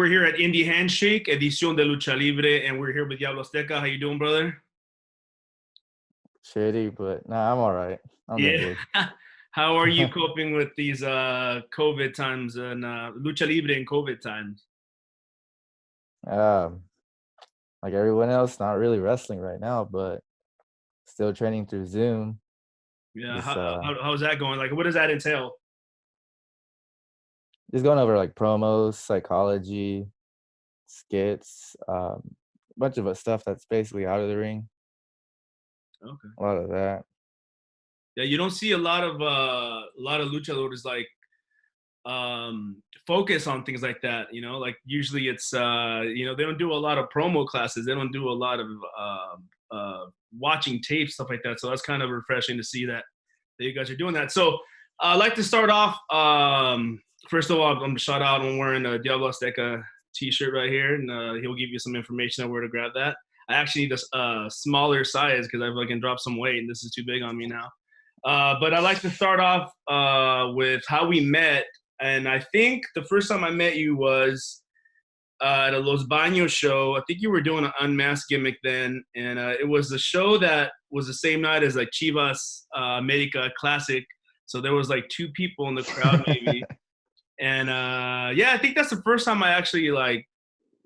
we're here at Indy Handshake, Edición de Lucha Libre, and we're here with Diablo Azteca. How you doing, brother? Shitty, but nah, I'm all right. I'm doing Yeah. good. How are you coping with these COVID times and Lucha Libre and COVID times? Um, like everyone else, not really wrestling right now, but still training through Zoom. Yeah. Just How's that going? Like, what does that entail? just going over like promos, psychology, skits, a bunch of stuff that's basically out of the ring. Okay. A lot of that. Yeah, you don't see a lot of luchadores like focus on things like that. Like usually it's they don't do a lot of promo classes. They don't do a lot of watching tapes, stuff like that. So that's kind of refreshing to see that you guys are doing that. So I'd like to start off. First of all, I'm gonna shout out. I'm wearing a Diablo Azteca t-shirt right here, and he'll give you some information on where to grab that. I actually need a smaller size because I can drop some weight, and this is too big on me now. But I'd like to start off with how we met. And I think the first time I met you was at a Los Baños show. I think you were doing an unmasked gimmick then. And it was the show that was the same night as like Chivas America Classic. So there was like two people in the crowd maybe. And yeah, I think that's the first time I actually like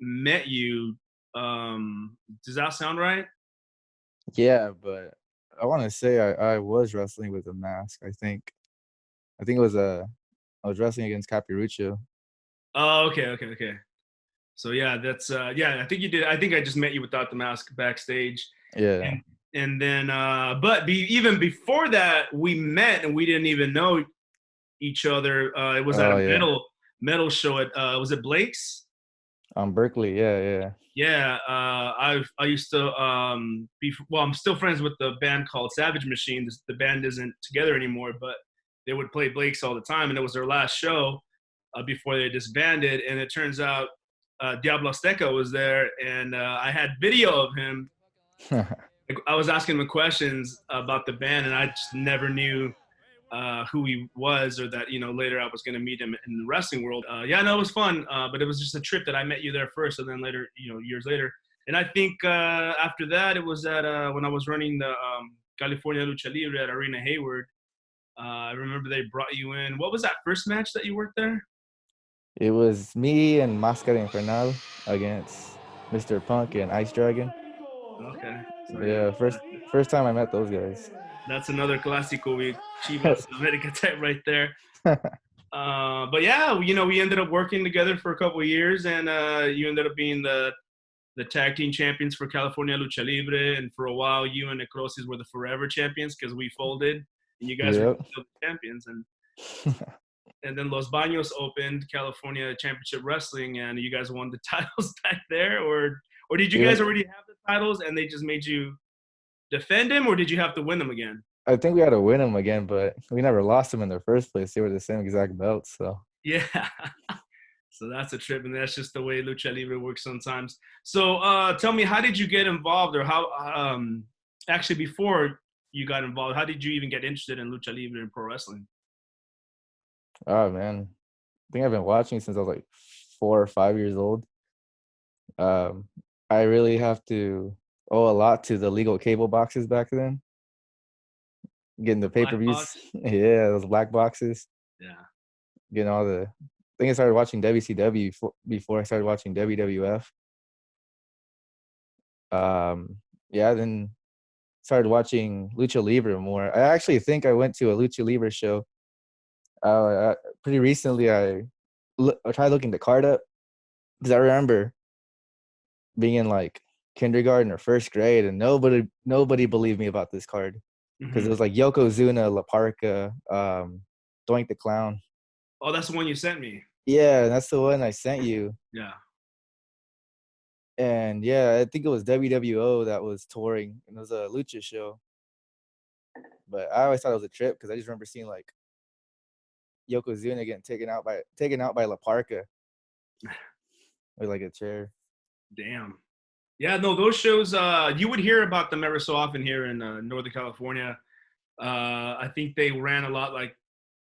met you. Does that sound right? Yeah, but I want to say I was wrestling with a mask. I think it was I was wrestling against Capirucho. Oh, okay. So yeah, that's yeah. I think you did. I think I just met you without the mask backstage, Yeah. and then but even before that, we met and we didn't even know each other. It was at Oh a yeah. metal show at was it Blake's? Berkeley. Yeah, yeah. Yeah, I used to I'm still friends with the band called Savage Machine. The band isn't together anymore, but they would play Blake's all the time, and it was their last show before they disbanded. And it turns out Diablo Azteca was there, and I had video of him. Like, I was asking him questions about the band, and I just never knew who he was, or that later I was going to meet him in the wrestling world. Yeah, no, it was fun, but it was just a trip that I met you there first, and then later, years later. And I think after that, it was at when I was running the California Lucha Libre at Arena Hayward. I remember they brought you in. What was that first match that you worked there? It was me and Mascara Infernal against Mr. Punk and Ice Dragon. Okay. So yeah, Yeah, first time I met those guys. that's another clásico with Chivas America type right there. But yeah, we ended up working together for a couple of years, and you ended up being the tag team champions for California Lucha Libre, and for a while, you and Necrosis were the forever champions because we folded, and you guys were Yep. still the champions. And then Los Baños opened California Championship Wrestling, and you guys won the titles back there, or did you guys Yep. already have the titles and they just made you defend them, or did you have to win them again? I think we had to win them again, but we never lost them in the first place. They were the same exact belts, so. Yeah. So that's a trip, and that's just the way Lucha Libre works sometimes. So tell me, how did you get involved, or how actually before you got involved, how did you even get interested in Lucha Libre and pro wrestling? Oh man, I think I've been watching since I was like 4 or 5 years old. I really have to owe a lot to the legal cable boxes back then. Getting the Black pay-per-views, Box? yeah, those black boxes. Yeah. Getting all the. I think I started watching WCW before I started watching WWF. Yeah, then started watching Lucha Libre more. I actually think I went to a Lucha Libre show. Pretty recently, I tried looking the card up because I remember being in like kindergarten or first grade, and nobody believed me about this card because it was like Yokozuna, La Parka, Doink the Clown. Oh, that's the one you sent me. Yeah, that's the one I sent you. Yeah. And yeah, I think it was WWO that was touring, and it was a lucha show. But I always thought it was a trip because I just remember seeing like Yokozuna getting taken out by La Parka with like a chair. Damn. Yeah, no, those shows, you would hear about them ever so often here in Northern California. I think they ran a lot like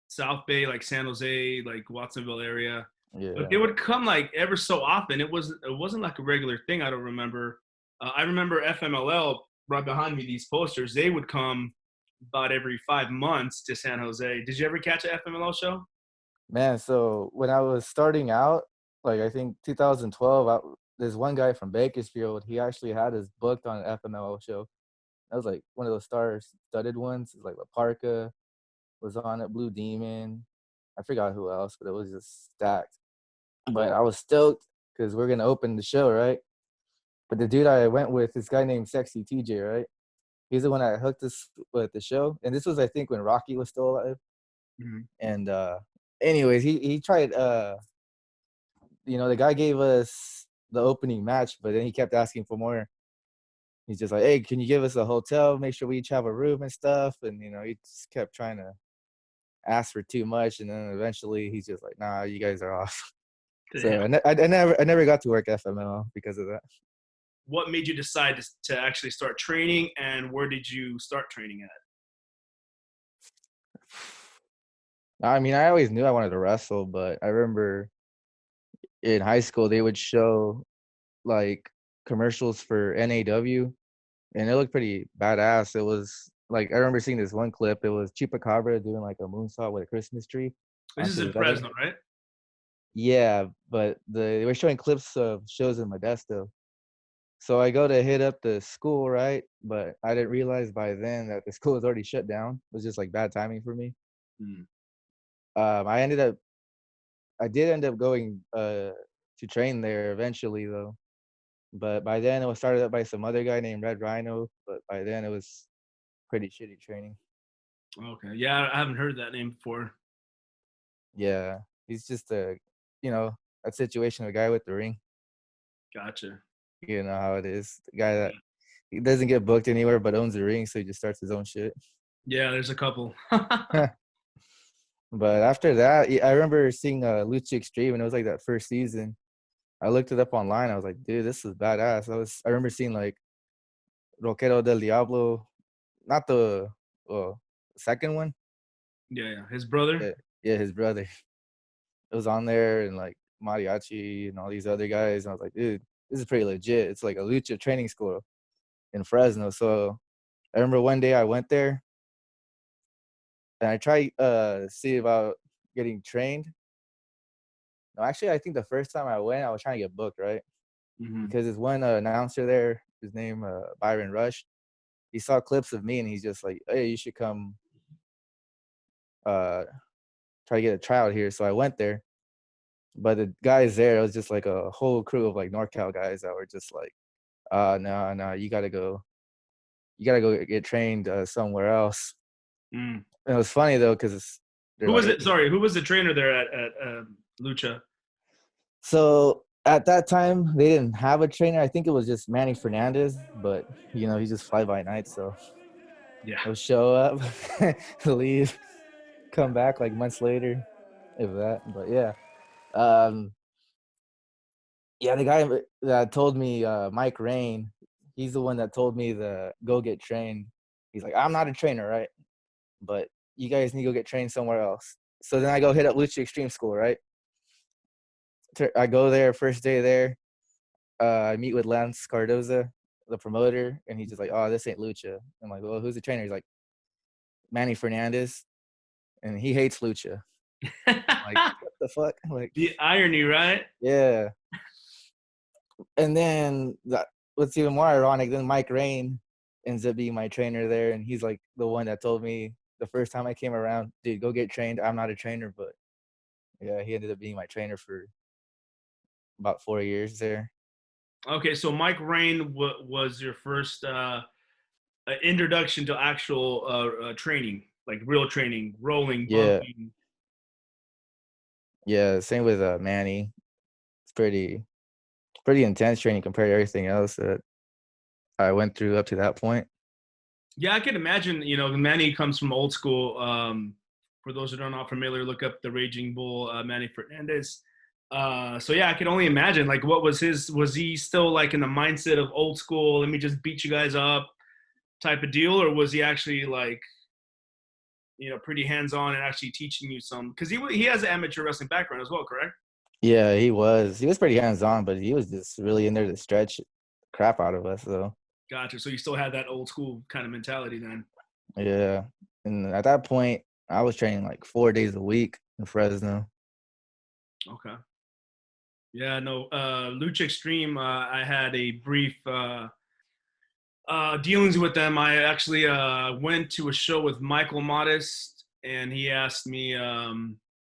South Bay, like San Jose, like Watsonville area. But Yeah. they would come like ever so often. It wasn't like a regular thing. I don't remember. I remember FMLL right behind me. These posters, they would come about every 5 months to San Jose. Did you ever catch an FMLL show? Man, so when I was starting out, like I think 2012, there's one guy from Bakersfield. He actually had us booked on an FMLO show. That was like one of those star-studded ones. It's like La Parka was on it, Blue Demon. I forgot who else, but it was just stacked. But I was stoked because we're gonna open the show, right? But the dude I went with, this guy named Sexy TJ, right? He's the one that hooked us with the show. And this was, I think, when Rocky was still alive. Mhm. And anyways, he tried the guy gave us the opening match, but then he kept asking for more. He's just like, hey, can you give us a hotel? Make sure we each have a room and stuff. And he just kept trying to ask for too much. And then eventually he's just like, nah, you guys are off. So Damn. I never got to work FML because of that. What made you decide to actually start training, and where did you start training at? I mean, I always knew I wanted to wrestle, but I remember in high school they would show like commercials for NAW, and it looked pretty badass. It was like I remember seeing this one clip. It was Chupacabra doing like a moonsault with a Christmas tree This is onto in his other. Fresno, right? Yeah, but they were showing clips of shows in Modesto. So I go to hit up the school, right? But I didn't realize by then that the school was already shut down. It was just like bad timing for me. Mm. I ended up, I did end up going to train there eventually though. But by then it was started up by some other guy named Red Rhino. But by then it was pretty shitty training. Okay. Yeah, I haven't heard that name before. Yeah, he's just a situation of a guy with the ring. Gotcha. You know how it is. The guy that he doesn't get booked anywhere but owns the ring, so he just starts his own shit. Yeah, there's a couple. But after that, I remember seeing Lucha Extreme, and it was like that first season. I looked it up online. I was like, dude, this is badass. I remember seeing like Roquero del Diablo, not the second one. Yeah. His brother. Yeah, yeah, his brother. It was on there, and like Mariachi and all these other guys. And I was like, dude, this is pretty legit. It's like a lucha training school in Fresno. So I remember one day I went there and I tried see about getting trained. No, actually, I think the first time I went, I was trying to get booked, right? Hmm. Because there's one announcer there, his name Byron Rush. He saw clips of me, and he's just like, "Hey, you should come uh, try to get a tryout here." So I went there, but the guys there, it was just like a whole crew of like NorCal guys that were just like, no, no, you gotta go get trained somewhere else." Mm. And it was funny though, because they're Who was like, it? Sorry, who was the trainer there at Lucha? so at that time they didn't have a trainer. I think it was just Manny Fernandez, but he's just fly by night, so Yeah. he'll show up, leave, come back like months later, if that. But yeah, um, yeah, the guy that told me, Mike Rain, he's the one that told me to go get trained. He's like, I'm not a trainer, right? But you guys need to go get trained somewhere else. So then I go hit up Lucha Extreme School, right? I go there, first day there. I meet with Lance Cardoza, the promoter, and he's just like, "Oh, this ain't Lucha." I'm like, "Well, who's the trainer?" He's like, "Manny Fernandez," and he hates Lucha. I'm like, what the fuck? Like, The irony, right? yeah. And then what's even more ironic, then Mike Rain ends up being my trainer there, and he's like the one that told me the first time I came around, dude, go get trained. I'm not a trainer, but yeah, he ended up being my trainer for about 4 years there. Okay, so Mike Rain was your first introduction to actual training, like real training, rolling, Yeah, bumping. yeah. Same with Manny. It's pretty intense training compared to everything else that I went through up to that point. Yeah, I can imagine. Manny comes from old school. For those who are not familiar, look up the Raging Bull, Manny Fernandez. So yeah, I can only imagine. Like, what was his? Was he still like in the mindset of old school? Let me just beat you guys up, type of deal, or was he actually like, pretty hands on and actually teaching you some? Because he has an amateur wrestling background as well, correct? Yeah, he was. He was pretty hands-on, but he was just really in there to stretch crap out of us, though. Gotcha. So you still had that old school kind of mentality then. Yeah. And at that point, I was training like 4 days a week in Fresno. Okay. Yeah, no, Lucha Extreme, I had a brief dealings with them. I actually went to a show with Michael Modest, and he asked me,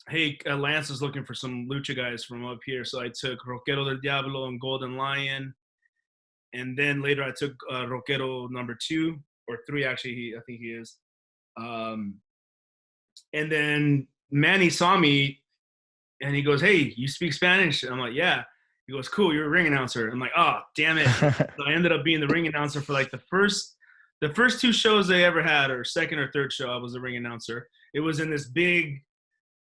hey, Lance is looking for some lucha guys from up here. So I took Roquero del Diablo and Golden Lion. And then later I took Roquero number 2 or 3, actually, I think he is. Um, and then Manny saw me and he goes, hey, you speak Spanish? And I'm like, yeah. He goes, cool, you're a ring announcer. I'm like, oh, damn it. So I ended up being the ring announcer for like the first 2 shows they ever had, or second or third show, I was the ring announcer. It was in this big,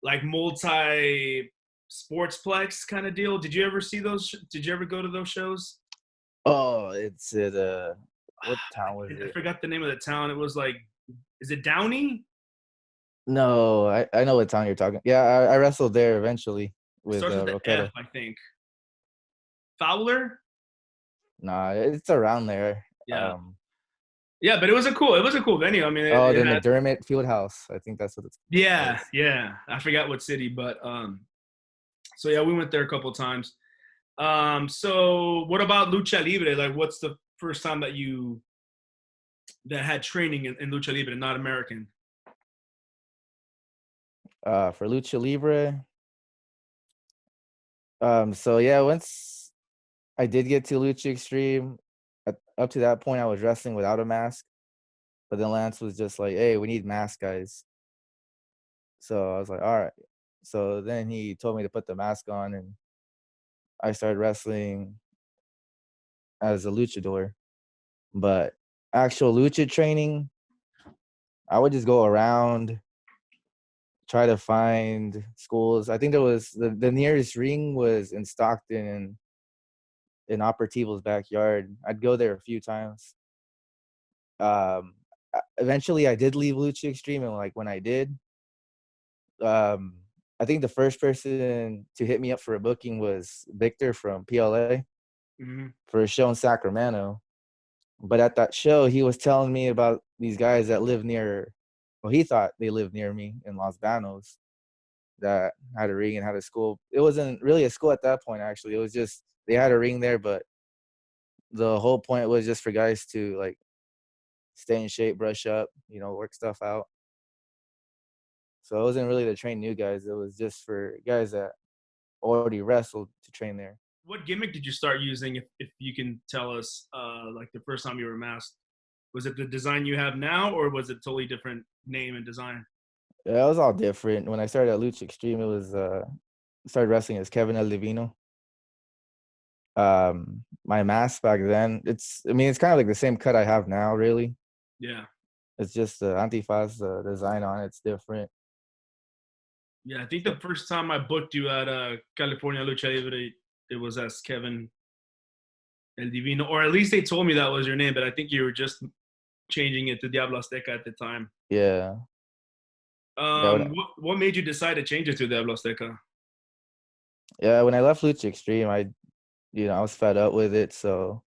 like, multi sportsplex kind of deal. Did you ever see those? Did you ever go to those shows? Oh, it's at what town was I it? forgot the name of the town. It was like, is it Downey? No, I know what town you're talking. Yeah, I wrestled there eventually It with starts with the F, Roquero. I think. Fowler? Nah, it's around there. Yeah. Yeah, but it was a cool venue. I mean, Oh, it the had, McDermott Fieldhouse. I think that's what it yeah, was. yeah. I forgot what city, but so yeah, we went there a couple times. So what about Lucha Libre? Like, what's the first time that had training in Lucha Libre, not American? For Lucha Libre. So yeah, once I did get to Lucha Extreme, up to that point I was wrestling without a mask. But then Lance was just like, "Hey, we need mask guys." So I was like, "All right." So then he told me to put the mask on, and I started wrestling as a luchador. But actual lucha training, I would just go around, try to find schools. I think there was the nearest ring was in Stockton and in Operativo's backyard. I'd go there a few times. Um, Eventually, I did leave Lucha Extreme, and like when I did, um, I think the first person to hit me up for a booking was Victor from PLA Mm-hmm. for a show in Sacramento. But at that show, he was telling me about these guys that live near, well, he thought they lived near me in Los Banos that had a ring and had a school. It wasn't really a school at that point, actually. It was just they had a ring there, but the whole point was just for guys to like stay in shape, brush up, work stuff out. So it wasn't really to train new guys. It was just for guys that already wrestled to train there. What gimmick did you start using, if you can tell us, like the first time you were masked? Was it the design you have now, or was it totally different name and design? Yeah, it was all different. When I started at Lucha Extreme, it was started wrestling as Kevin El Divino. My mask back then, it's kind of like the same cut I have now, really. Yeah. It's just the antifaz, the design on it's different. Yeah, I think So the first time I booked you at California Lucha Libre, it was as Kevin El Divino, or at least they told me that was your name, but I think you were just changing it to Diablo Azteca at the time. yeah, yeah. What made you decide to change it to Diablo Azteca? When I left Lucha Extreme, I was fed up with it, so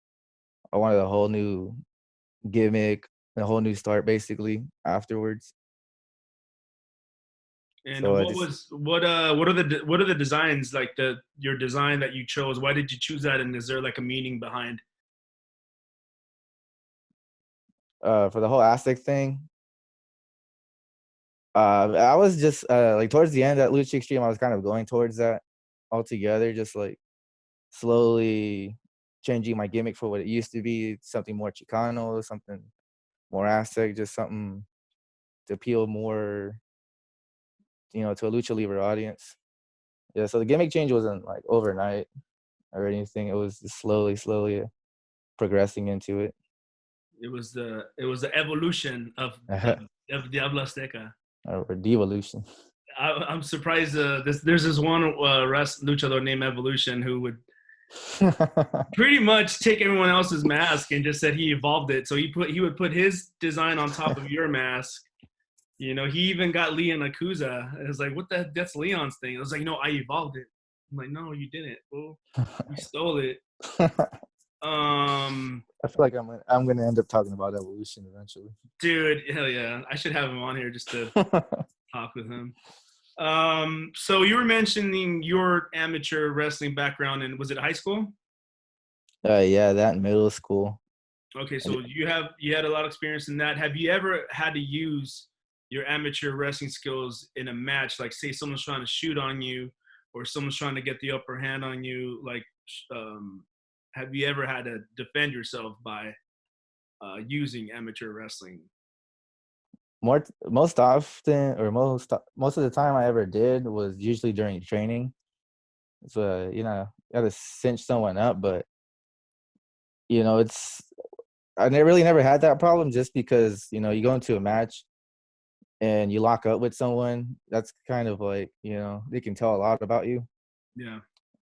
I wanted a whole new gimmick, a whole new start, basically afterwards. And So I what just was what are the designs, like your design that you chose? Why did you choose that? And is there like a meaning behind? for the whole Aztec thing, I was just like towards the end at Lucha Extreme, I was kind of going towards that altogether, just like slowly changing my gimmick for what it used to be, something more Chicano, something more Aztec, just something to appeal more, to a Lucha Libre audience. Yeah, so the gimmick change wasn't like overnight or anything. It was just slowly progressing into it. It was the evolution of Diablo Azteca. Or devolution. I'm surprised. There's this one luchador named Evolution who would pretty much take everyone else's mask and just said he evolved it. So he would put his design on top of your mask. He even got Leon Akuza. It was like, what the? That's Leon's thing. I was like, no, I evolved it. I'm like, no, you didn't, fool. You stole it. I feel like I'm gonna end up talking about evolution eventually. Dude, hell yeah. I should have him on here just to talk with him. So you were mentioning your amateur wrestling background, and was it high school? Yeah, that in middle school. Okay, so you had a lot of experience in that. Have you ever had to use your amateur wrestling skills in a match? Like, say someone's trying to shoot on you, or someone's trying to get the upper hand on you. Like, have you ever had to defend yourself by using amateur wrestling? Most often, or most of the time I ever did was usually during training. So you know, you got to cinch someone up, but you know, really never had that problem just because you know you go into a match and you lock up with someone. That's kind of like, you know, they can tell a lot about you. Yeah,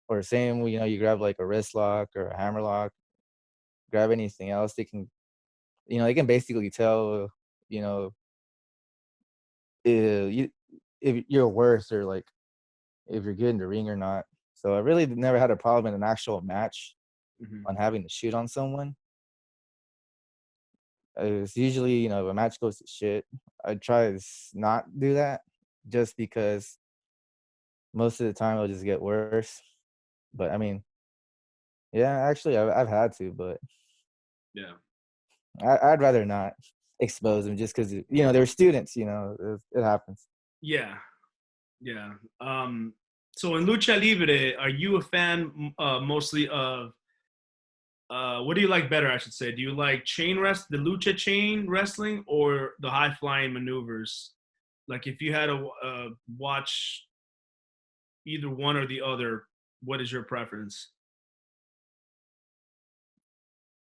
Or same, you know, you grab like a wrist lock or a hammer lock, grab anything else, they can basically tell, you know, you if you're worse, or like if you're good in the ring or not. So I really never had a problem in an actual match hmm on having to shoot on someone. It's usually, you know, if a match goes to shit, I try to not do that just because most of the time it'll just get worse. But I mean, yeah, actually, I've had to, but yeah, I'd rather not expose them just because, you know, they're students, you know, it happens. yeah, yeah. So in lucha libre, are you a fan mostly of what do you like better? I should say. Do you like the lucha chain wrestling, or the high flying maneuvers? Like, if you had to watch either one or the other, what is your preference?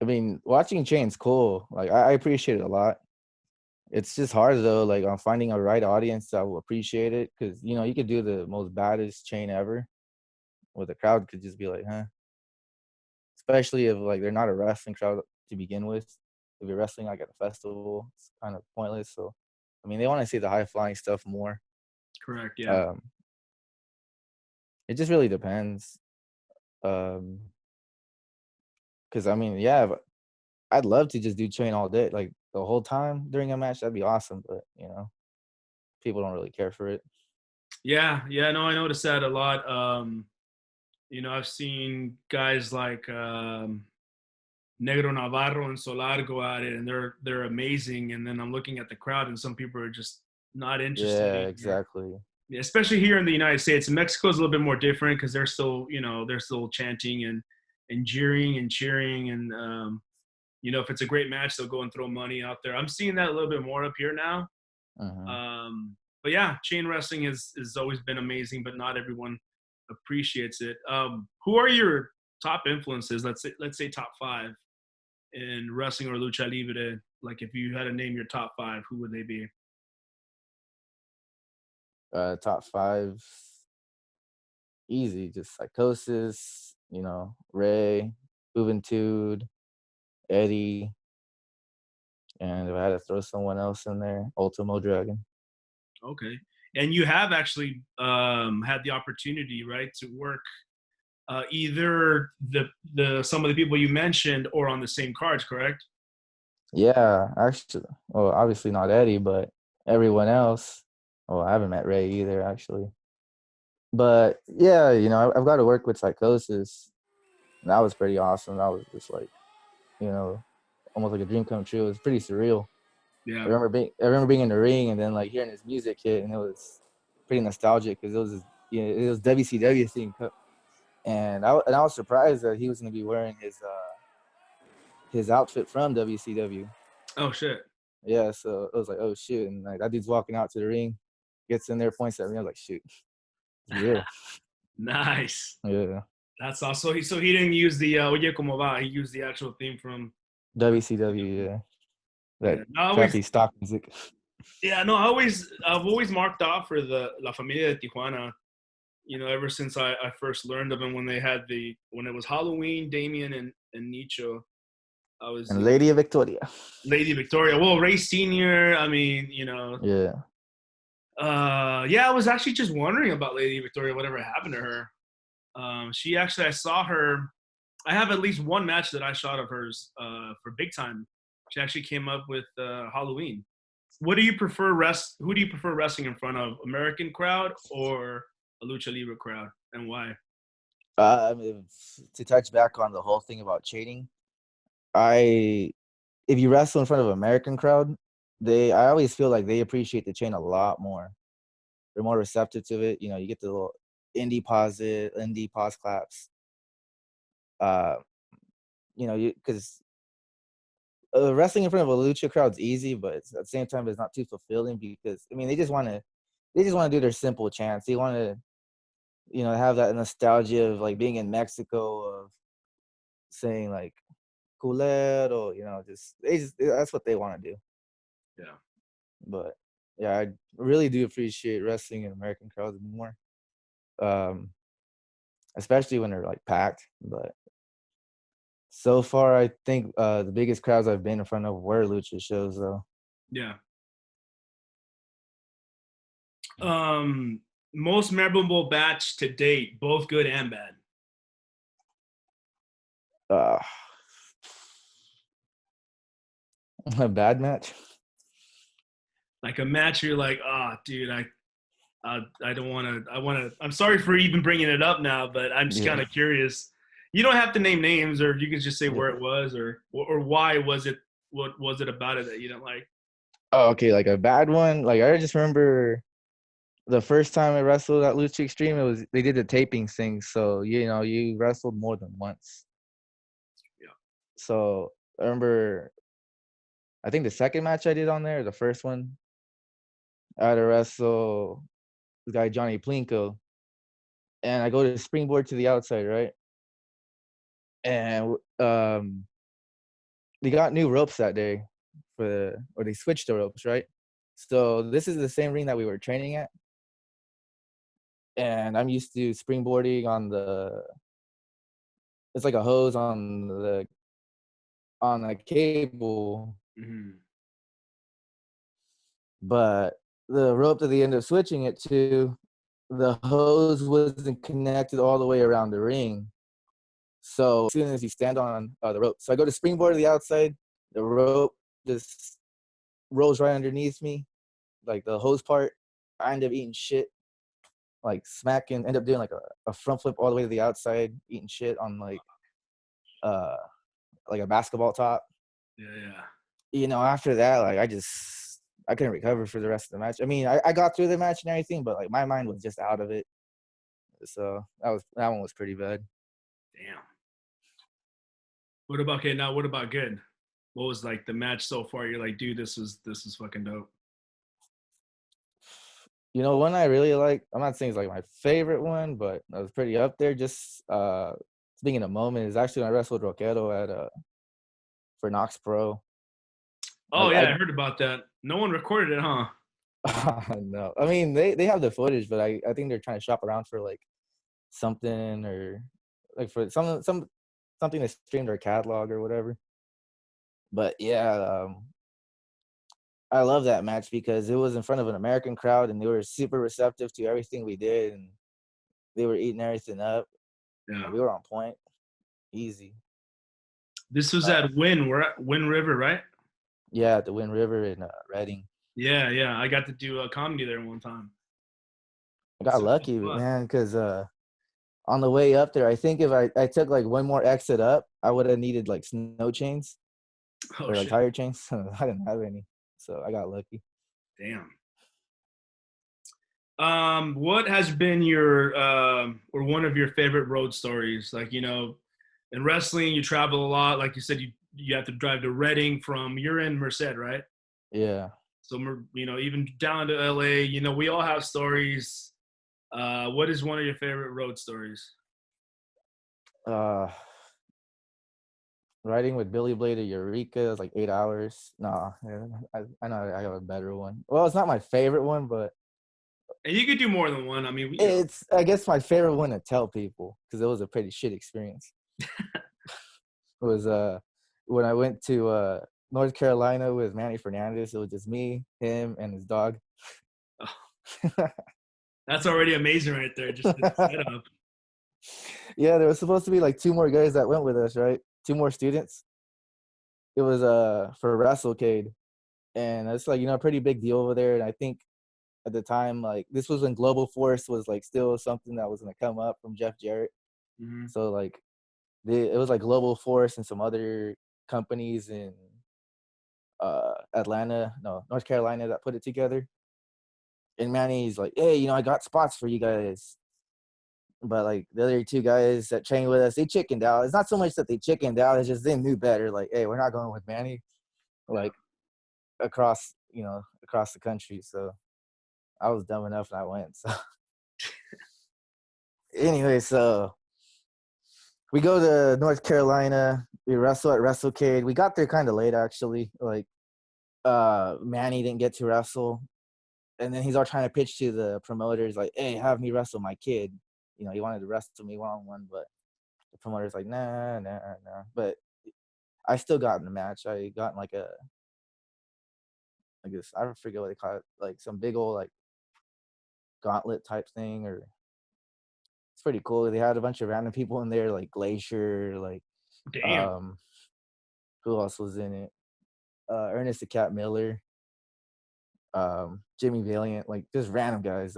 I mean, watching Chain's cool. Like, I appreciate it a lot. It's just hard though, like on finding a right audience that will appreciate it, because you know you could do the most baddest chain ever, where the crowd could just be like, huh. Especially if like they're not a wrestling crowd to begin with. If you're wrestling like at a festival, it's kind of pointless. So, I mean, they want to see the high flying stuff more. Correct. Yeah. Um, it just really depends. Um, because I mean, yeah, but I'd love to just do train all day, like the whole time during a match. That'd be awesome. But you know, people don't really care for it. Yeah. Yeah. No, I noticed that a lot. I've seen guys like Negro Navarro and Solar go at it, and they're amazing. And then I'm looking at the crowd, and some people are just not interested Yeah, either. exactly. Yeah, especially here in the United States. In Mexico is a little bit more different because they're still chanting and jeering and cheering, and if it's a great match, they'll go and throw money out there. I'm seeing that a little bit more up here now. Hmm. But yeah, chain wrestling has always been amazing, but not everyone appreciates it. Who are your top influences? Let's say top five in wrestling or lucha libre. Like, if you had to name your top five, who would they be? Top five, easy, just Psychosis. You know, Ray, Juventud, Eddie, and if I had to throw someone else in there, Ultimo Dragon. Okay, and you have actually had the opportunity, right, to work either the some of the people you mentioned or on the same cards, correct? Yeah, actually, well, obviously not Eddie, but everyone else. Well, I haven't met Ray either, actually. But yeah, you know, I've got to work with Psychosis, and that was pretty awesome. That was just like, you know, almost like a dream come true. It was pretty surreal. Yeah. I remember being in the ring and then like hearing his music hit, and it was pretty nostalgic because it was WCW theme, and I was surprised that he was going to be wearing his outfit from WCW. Oh shit. Yeah, so it was like, oh shoot, and like that dude's walking out to the ring, gets in there, points at me. I was like, shoot, it's real. Nice. Yeah, That's also he didn't use the Oye Como Va. He used the actual theme from WCW. Yeah, that yeah. I always crappy stock music. yeah, no, I've always marked out for the La Familia de Tijuana, ever since I first learned of them when it was Halloween, Damien and Nicho. I was, And Lady of Victoria. Lady Victoria. Well, Ray Senior. I mean, Yeah. yeah, I was actually just wondering about Lady Victoria, whatever happened to her. She actually, I saw her. I have at least one match that I shot of hers for Big Time. She actually came up with Halloween. What do you prefer Who do you prefer wrestling in front of? American crowd or a Lucha Libre crowd, and why? To touch back on the whole thing about cheating, if you wrestle in front of an American crowd, I always feel like they appreciate the chain a lot more. They're more receptive to it. You know, you get the little indie pause claps. Uh, you know, because wrestling in front of a lucha crowd's easy, but at the same time, it's not too fulfilling because I mean, they just want to do their simple chants. They want to, you know, have that nostalgia of like being in Mexico, of saying like culero, you know, that's what they want to do. Yeah. But yeah, I really do appreciate wrestling in American crowds more, um, especially when they're like packed. But so far, I think the biggest crowds I've been in front of were lucha shows, though. Yeah. Most memorable match to date, both good and bad. Uh, a bad match. Like a match you're like, oh, dude, I don't want to. I'm sorry for even bringing it up now, but I'm just kind Yeah. of curious. You don't have to name names, or you can just say where Yeah. it was, or why was it? What was it about it that you didn't like? Oh, okay, like a bad one. Like I just remember the first time I wrestled at Lucha Extreme, they did the taping thing, so you know you wrestled more than once. Yeah. So I remember, I think the second match I did on there, the first one, I had to wrestle this guy Johnny Plinko, and I go to springboard to the outside, right? And they got new ropes that day or they switched the ropes, right? So this is the same ring that we were training at, and I'm used to springboarding on it's like a hose on a cable, Mm-hmm. but the rope that they ended up switching it to, the hose wasn't connected all the way around the ring. So as soon as you stand on the rope, so I go to springboard to the outside, the rope just rolls right underneath me, like the hose part. I end up eating shit, like smacking, end up doing like a front flip all the way to the outside, eating shit on uh like a basketball top. Yeah, yeah. You know, after that, like I couldn't recover for the rest of the match. I mean, I got through the match and everything, but like my mind was just out of it. So that one was pretty bad. Damn. What about okay? Now, what about good? What was like the match so far? You're like, dude, this is fucking dope. You know, one I really like, I'm not saying it's like my favorite one, but I was pretty up there. Just speaking of moment, is actually when I wrestled Roquero for Knox Pro. Oh yeah, I heard about that. No one recorded it, huh? No, I mean they have the footage, but I think they're trying to shop around for like something, or like for something to stream their catalog or whatever. But yeah, I love that match because it was in front of an American crowd and they were super receptive to everything we did, and they were eating everything up. Yeah. We were on point, easy. This was at We're at Wind River, right? Yeah, at the Wind River in Reading. Yeah, yeah. I got to do a comedy there one time. I got So lucky, fun. man, because on the way up there, I think if I took like one more exit up, I would have needed like snow chains Oh or like shit. tire chains. I didn't have any, so I got lucky. Damn. What has been your or one of your favorite road stories? Like, in wrestling, you travel a lot. Like you said, you have to drive to Reading from you're in Merced, right? Yeah. So even down to LA, we all have stories. What is one of your favorite road stories? Uh, Riding with Billy Blade to Eureka is like 8 hours. No, yeah, I know I have a better one. Well, it's not my favorite one, but And you could do more than one. I mean, it's I guess my favorite one to tell people because it was a pretty shit experience. It was when I went to North Carolina with Manny Fernandez. It was just me, him, and his dog. that's already amazing right there. Just the setup. Yeah, there was supposed to be like 2 more guys that went with us, right? 2 more students. It was for WrestleCade, and it's like a pretty big deal over there. And I think at the time, like this was when Global Force was like still something that was gonna come up from Jeff Jarrett. Mm-hmm. So like it was like Global Force and some other companies in Atlanta, no, North Carolina that put it together. And Manny's like, hey, I got spots for you guys. But like the other 2 guys that trained with us, they chickened out. It's not so much that they chickened out; it's just they knew better. Like, hey, we're not going with Manny, like across the country. So I was dumb enough and I went. So anyway, so we go to North Carolina. We wrestle at WrestleCade. We got there kind of late, actually. Like, Manny didn't get to wrestle, and then he's all trying to pitch to the promoters, like, "Hey, have me wrestle my kid." He wanted to wrestle me one-on-one, but the promoter's like, "Nah, nah, nah." But I still got in the match. I got in like this. I forget what they call it, like some big old like gauntlet type thing, or it's pretty cool. They had a bunch of random people in there, like Glacier, like Damn. um, who else was in it? Ernest the Cat Miller, Jimmy Valiant, like just random guys.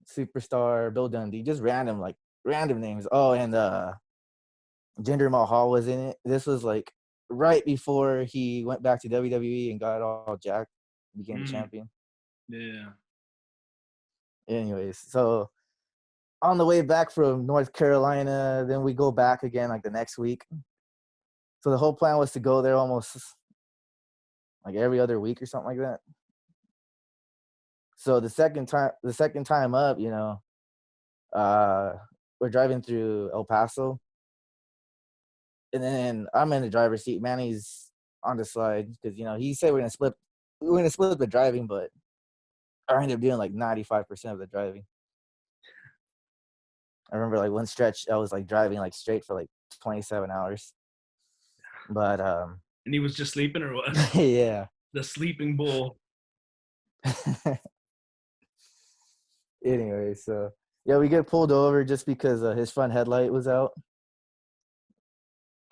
Superstar, Bill Dundee, just random names. Oh, and Jinder Mahal was in it. This was like right before he went back to WWE and got all jacked, became the champion. Yeah. Anyways, so on the way back from North Carolina, then we go back again like the next week. So the whole plan was to go there almost like every other week or something like that. So the second time up, uh, we're driving through El Paso, and then I'm in the driver's seat. Manny's on the slide because he said we're gonna split the driving, but I ended up doing like 95% of the driving. I remember like one stretch I was like driving like straight for like 27 hours. But And he was just sleeping or what? yeah. The sleeping bull. Anyway, so yeah, we get pulled over just because his front headlight was out,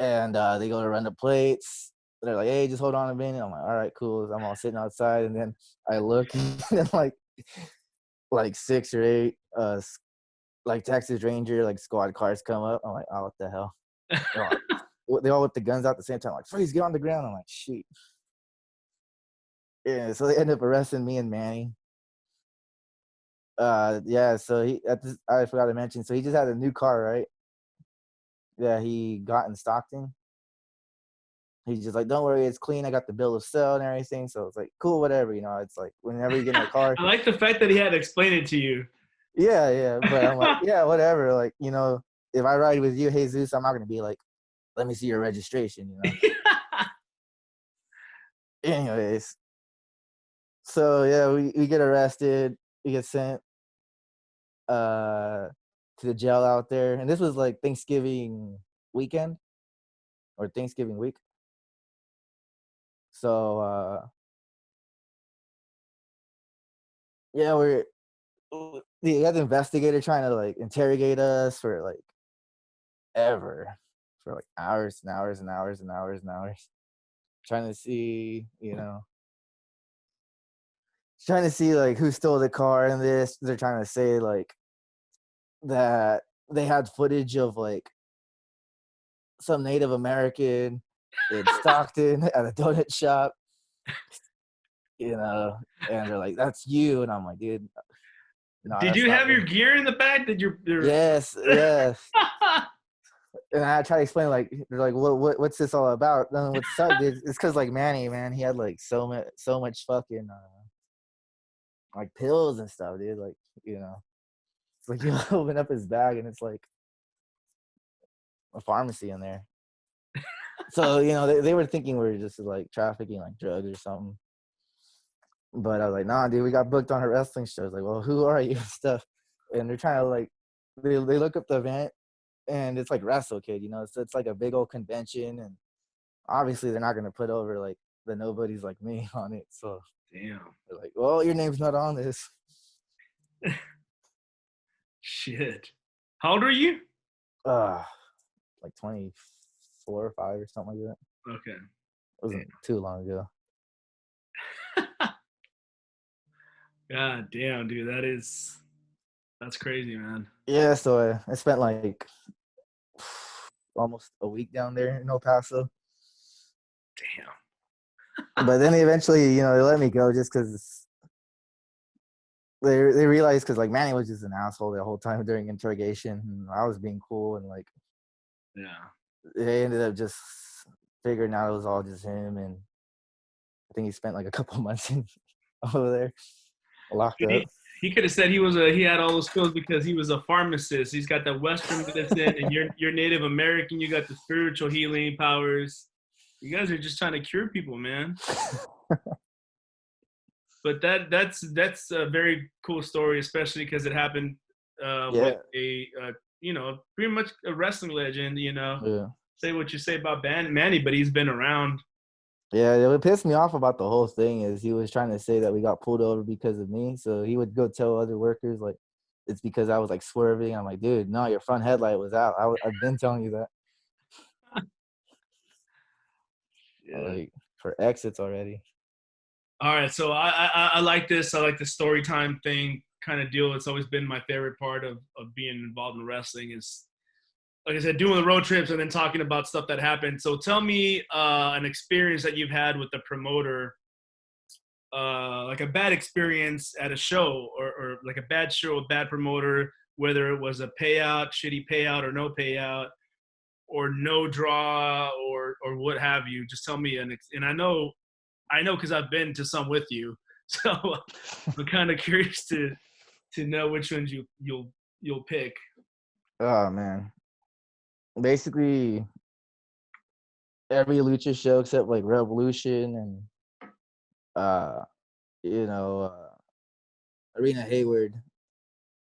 and they go to run the plates. They're like, "Hey, just hold on a minute." I'm like, "All right, cool." I'm all sitting outside, and then I look, and like 6 or 8 like Texas Ranger like squad cars come up. I'm like, "Oh, what the hell?" They all whip the guns out at the same time. Like, "Freeze, get on the ground." I'm like, "Shoot." Yeah, so they end up arresting me and Manny. Yeah, so I forgot to mention. So he just had a new car, right? Yeah, he got in Stockton. He's just like, "Don't worry, it's clean. I got the bill of sale and everything." So it's like, cool, whatever. It's like whenever you get in a car. I like the fact that he had to explain it to you. Yeah, yeah. But I'm like, yeah, whatever. Like, if I ride with you, Jesus, I'm not gonna be like, let me see your registration. Anyways, so yeah, we get arrested. We get sent uh to the jail out there, and this was like Thanksgiving weekend or Thanksgiving week. So yeah, we had the investigator trying to like interrogate us for like ever, for like hours and hours and hours and hours and hours, trying to see, trying to see like who stole the car and this. They're trying to say like that they had footage of like some Native American in Stockton at a donut shop, and they're like, "That's you," and I'm like, "Dude, no, Did that's you not have me." your gear in the back? Did your Yes, yes. And I try to explain like they're like, what's this all about? And what sucked is it's because like Manny, man, he had like so much fucking like pills and stuff, dude. Like, it's like you open up his bag and it's like a pharmacy in there. So they were thinking we were just like trafficking like drugs or something. But I was like, nah, dude, we got booked on a wrestling show. I was like, well, who are you and stuff? And they're trying to like they look up the event and it's like WrestleCade, so it's like a big old convention, and obviously they're not going to put over like the nobodies like me on it. So damn. they're like, well, your name's not on this. Shit. How old are you? Uh, like 24 or 5 or something like that. Okay. It wasn't too long ago. God damn, dude. That's crazy, man. Yeah, so I spent like almost a week down there in El Paso. Damn. But then eventually, they let me go just because they realized because like Manny was just an asshole the whole time during interrogation, and I was being cool, and like Yeah. they ended up just figuring out it was all just him, and I think he spent like a couple months over there locked up. He could have said he had all those skills because he was a pharmacist. He's got the Western medicine, and you're Native American. You got the spiritual healing powers. You guys are just trying to cure people, man. But that's a very cool story, especially because it happened with Yeah, a pretty much a wrestling legend. yeah. Say what you say about Manny, but he's been around. Yeah, what pissed me off about the whole thing is he was trying to say that we got pulled over because of me. So he would go tell other workers like it's because I was like swerving. I'm like, dude, no, your front headlight was out. I've been telling you that Yeah. like for exits already. All right, so I like this. I like the story time thing kind of deal. It's always been my favorite part of being involved in wrestling is, like I said, doing the road trips and then talking about stuff that happened. So tell me an experience that you've had with the promoter, like a bad experience at a show or like a bad show, a bad promoter, whether it was a payout, shitty payout or no payout or no draw or what have you. Just tell me, and I know because I've been to some with you, so I'm kind of curious to know which ones you'll pick. Oh man, basically every lucha show except like Revolution and uh you know Arena Hayward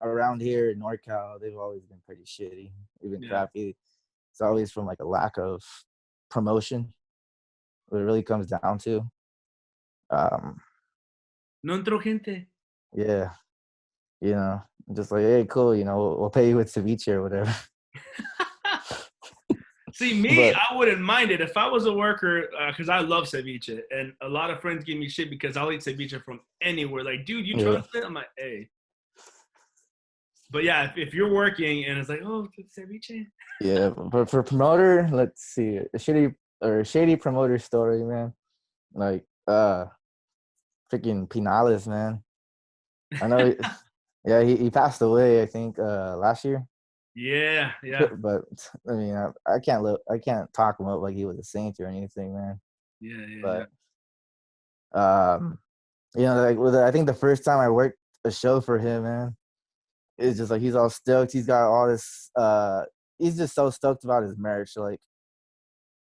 around here in NorCal, they've always been pretty shitty. They've been Yeah. crappy. It's always from like a lack of promotion. What it really comes down to. Um, No entró gente. yeah, just like, hey, cool, we'll pay you with ceviche or whatever. See, me, But I wouldn't mind it if I was a worker because I love ceviche, and a lot of friends give me shit because I'll eat ceviche from anywhere. Like, dude, you yeah, trust it? I'm like, hey. But yeah, if you're working and it's like, oh, ceviche. yeah. But for promoter, let's see, a shady promoter story, man. Like, freaking Pinales, man. I know, yeah, he passed away, I think, last year. Yeah, yeah, But I mean, I can't talk him up like he was a saint or anything, man. yeah, yeah, yeah. But um, I think the first time I worked a show for him, man, it's just like he's all stoked. He's got all this. He's just so stoked about his merch. Like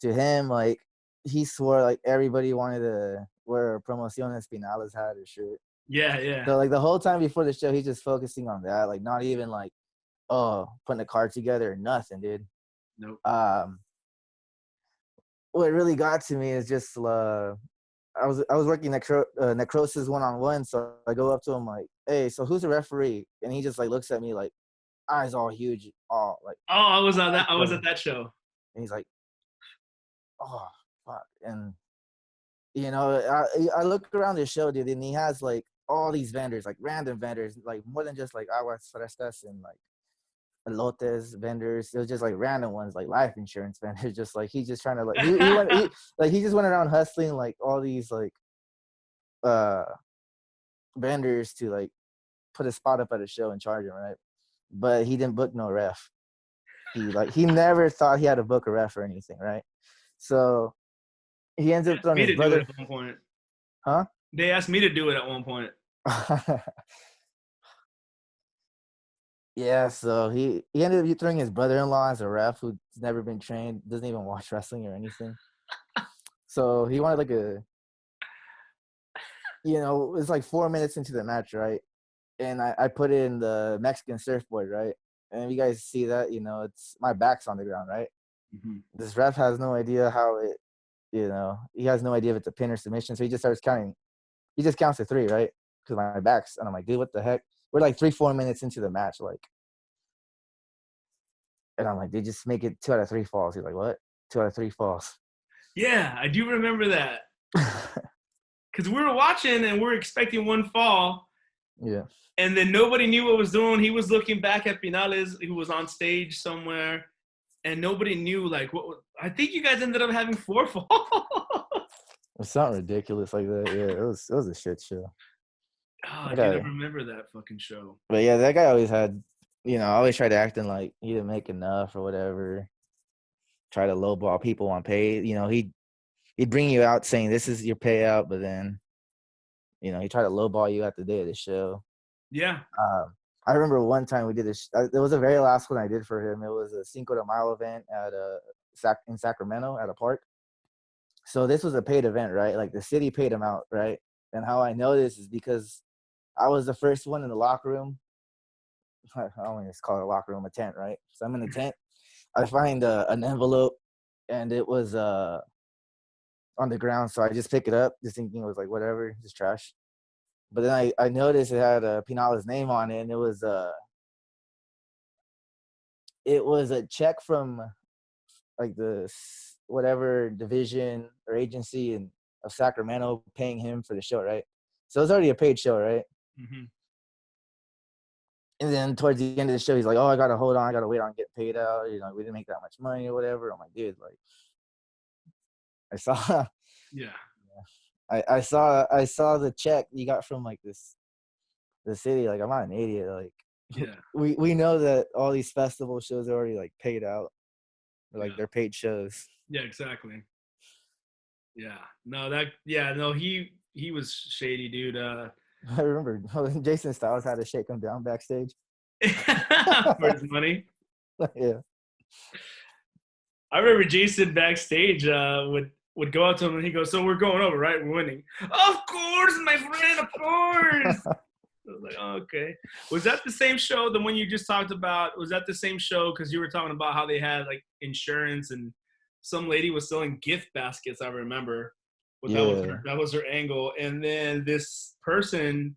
to him, like he swore like everybody wanted to wear a Promociones Pinales hat or shirt. Yeah, yeah. So like the whole time before the show, he's just focusing on that. Like not even like putting a card together or nothing, dude. Nope. Um, what really got to me is just I was working necrosis 1-on-1, so I go up to him like, hey, so who's the referee? And he just like looks at me like eyes all huge, all like, Oh, I was on oh, that. I was brother. at that show. And he's like, oh fuck. And I look around the show, dude, and he has like all these vendors, like random vendors, like more than just like aguas frescas and like elotes vendors. It was just like random ones, like life insurance vendors. Just like he's just trying to like he just went around hustling like all these like uh vendors to like put a spot up at a show and charge him, right? But he didn't book no ref. He never thought he had to book a ref or anything, right? So he ends up throwing Me his to do it brother, at one point. huh? They asked me to do it at one point. Yeah, so he ended up throwing his brother-in-law as a ref who's never been trained, doesn't even watch wrestling or anything. So he wanted like it's like 4 minutes into the match, right? And I put in the Mexican surfboard, right? And if you guys see that, it's my back's on the ground, right? Mm-hmm. This ref has no idea how he has no idea if it's a pin or submission. So he just starts counting. He just counts to 3, right? Because my back's, and I'm like, dude, what the heck? We're like 3-4 minutes into the match. Like, And I'm like, they just make it 2 out of 3 falls. He's like, what? 2 out of 3 falls. Yeah, I do remember that. Because we were watching and we were expecting one fall. Yeah. And then nobody knew what was doing. He was looking back at Pinales, who was on stage somewhere. And nobody knew, like, what. I think you guys ended up having 4 falls. It's something ridiculous like that. Yeah, it was a shit show. Oh, dude, I Okay. remember that fucking show. But yeah, that guy always had, always tried acting like he didn't make enough or whatever. Try to lowball people on pay. He'd bring you out saying this is your payout, but then, he tried to lowball you at the day of the show. Yeah. I remember one time we did this. It was the very last one I did for him. It was a Cinco de Mayo event in Sacramento at a park. So this was a paid event, right? Like the city paid him out, right? And how I know this is because I was the first one in the locker room. I don't want to call it a locker room, a tent, right? So I'm in the tent. I find an envelope, and it was on the ground. So I just pick it up, just thinking it was like whatever, just trash. But then I noticed it had Pinala's name on it, and it was a check from like the whatever division or agency of Sacramento paying him for the show, right? So it was already a paid show, right? Mm-hmm. And then towards the end of the show, he's like, "Oh, I gotta hold on, I gotta wait on getting paid out. We didn't make that much money or whatever." I'm like, "Dude, like, I saw, Yeah. I saw the check you got from like the city. Like, I'm not an idiot. Like, Yeah. we know that all these festival shows are already like paid out, or, like they're paid shows." Yeah, exactly. Yeah. No, he was shady, dude. I remember Jason Styles had to shake him down backstage For his money. Yeah. I remember Jason backstage would go out to him and he goes, "So we're going over, right? We're winning." "Of course, my friend, of course." I was like, "Oh, okay." Was that the same show, the one you just talked about? Was that the same show? Because you were talking about how they had like insurance and some lady was selling gift baskets. I remember. But Yeah. that was her angle. And then this person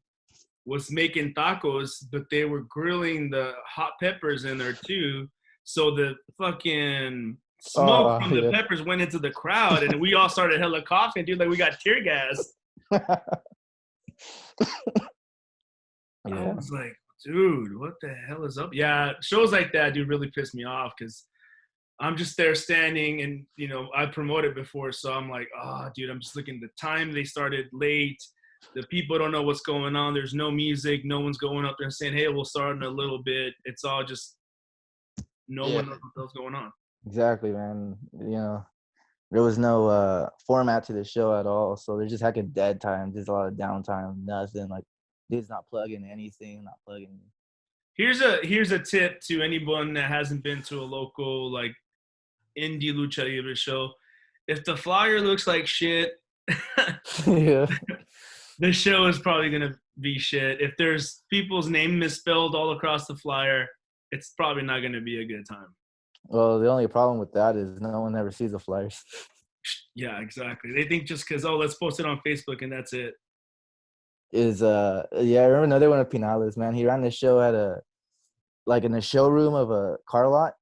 was making tacos, but they were grilling the hot peppers in there too. So the fucking smoke from the Yeah. peppers went into the crowd, and we all started hella coughing, dude. Like we got tear gas. I Yeah. was like, dude, what the hell is up? Yeah, shows like that, dude, really pissed me off because I'm just there standing and, I promoted before. So I'm like, oh, dude, I'm just looking at the time. They started late. The people don't know what's going on. There's no music. No one's going up there and saying, hey, we'll start in a little bit. It's all just no one knows what's going on. Exactly, man. There was no format to the show at all. So there's just heckin' dead time. There's a lot of downtime, nothing. Like, dude's not plugging anything, not plugging. Here's a tip to anyone that hasn't been to a local, like, indie Lucha Libre show. If the flyer looks like shit, Yeah. the show is probably going to be shit. If there's people's name misspelled all across the flyer, it's probably not going to be a good time. Well, the only problem with that is no one ever sees the flyers. Yeah, exactly. They think just because, let's post it on Facebook and that's it. I remember another one of Pinales, man. He ran the show in the showroom of a car lot.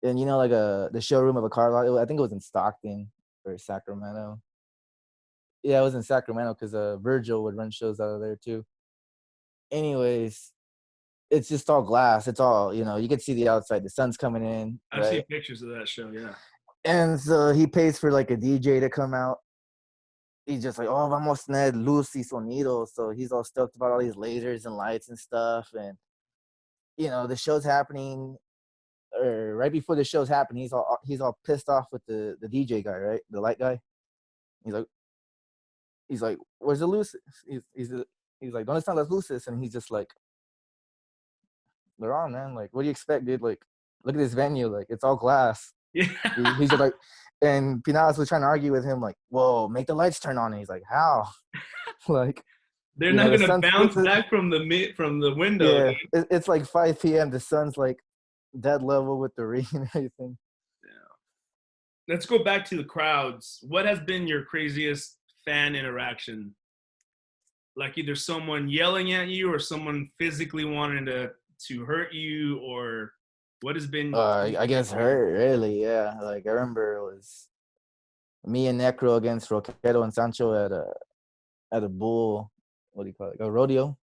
And the showroom of a car lot, I think it was in Stockton or Sacramento. Yeah, it was in Sacramento because Virgil would run shows out of there too. Anyways, it's just all glass. It's all, you can see the outside. The sun's coming in. I've seen pictures of that show, yeah. And so he pays for like a DJ to come out. He's just like, oh, vamos a tener luz y sonido. So he's all stoked about all these lasers and lights and stuff. And, the show's happening. Or right before the show's happening, he's all pissed off with the DJ guy, right? The light guy. He's like, where's the luces? He's like, ¿Dónde están las luces? And he's just like, they're on, man. Like, what do you expect, dude? Like, look at this venue. Like, it's all glass. Yeah. He's just like, and Pinales was trying to argue with him, like, whoa, make the lights turn on. And he's like, how? Like, they're not gonna bounce back from the window. Yeah, it's like 5 p.m. The sun's like dead level with the rain and everything. Yeah. Let's go back to the crowds. What has been your craziest fan interaction? Like either someone yelling at you or someone physically wanting to hurt you or What has been? I guess hurt, really, yeah. Like, I remember it was me and Necro against Roquero and Sancho at a bull, what do you call it? A rodeo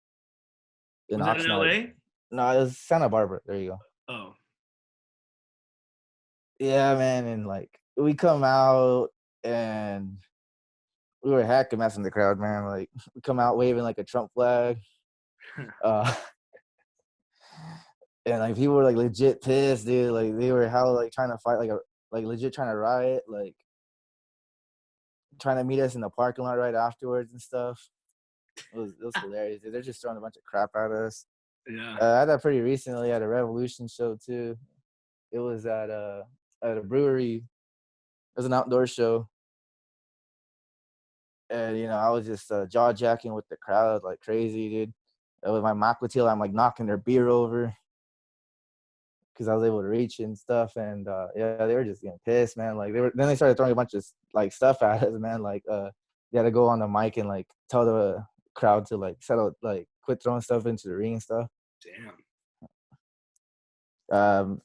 in Was that in Oxnard. LA? No, it was Santa Barbara. There you go. Oh, Yeah, man, and like we come out and we were hacking messing the crowd, man. Like we come out waving like a Trump flag. Uh and like people were like legit pissed, dude. Like they were hell like trying to fight like legit trying to riot, like trying to meet us in the parking lot right afterwards and stuff. It was hilarious, dude. They're just throwing a bunch of crap at us. yeah. I had that pretty recently at a Revolution show too. It was at a brewery. It was an outdoor show. And I was just jaw jacking with the crowd like crazy, dude. With my Maquatil, I'm like knocking their beer over because I was able to reach and stuff. And yeah, they were just getting pissed, man. Like then they started throwing a bunch of like stuff at us, man. Like they had to go on the mic and like tell the crowd to like settle, like quit throwing stuff into the ring and stuff. Damn.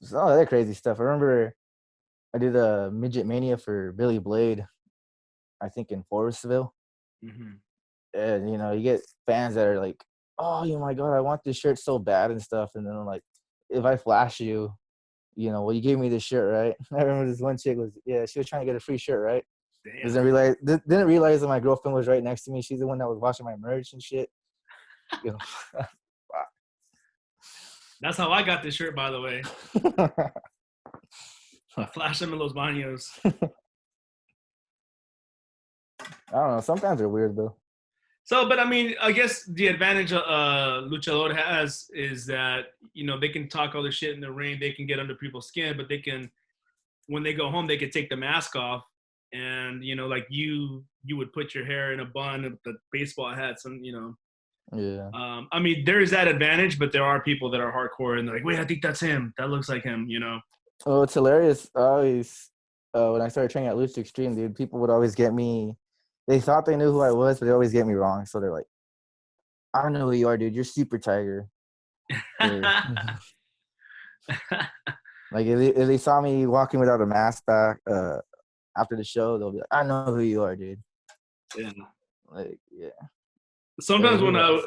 Some other crazy stuff. I remember I did a midget mania for Billy Blade, I think in Forestville. Mm-hmm. And you get fans that are like, oh my god, I want this shirt so bad and stuff. And then I'm like, if I flash you, well, you gave me this shirt, right? I remember this one chick she was trying to get a free shirt, right? Damn. Didn't realize that my girlfriend was right next to me. She's the one that was washing my merch and shit. That's how I got this shirt, by the way. I flashed them in Los Baños. I don't know. Sometimes they're weird though. So, but I mean, I guess the advantage Luchador has is that they can talk all their shit in the ring, they can get under people's skin, but they can, when they go home, they can take the mask off, and like you would put your hair in a bun with the baseball hats, and Yeah. I mean, there is that advantage, but there are people that are hardcore and they're like, wait, I think that's him. That looks like him. Oh, it's hilarious. I always, when I started training at Lucha Extreme, dude, people would always get me. They thought they knew who I was, but they always get me wrong. So they're like, I don't know who you are, dude. You're Super Tiger. Like if they saw me walking without a mask back after the show, they'll be like, I know who you are, dude. Yeah. Like, yeah. Sometimes when I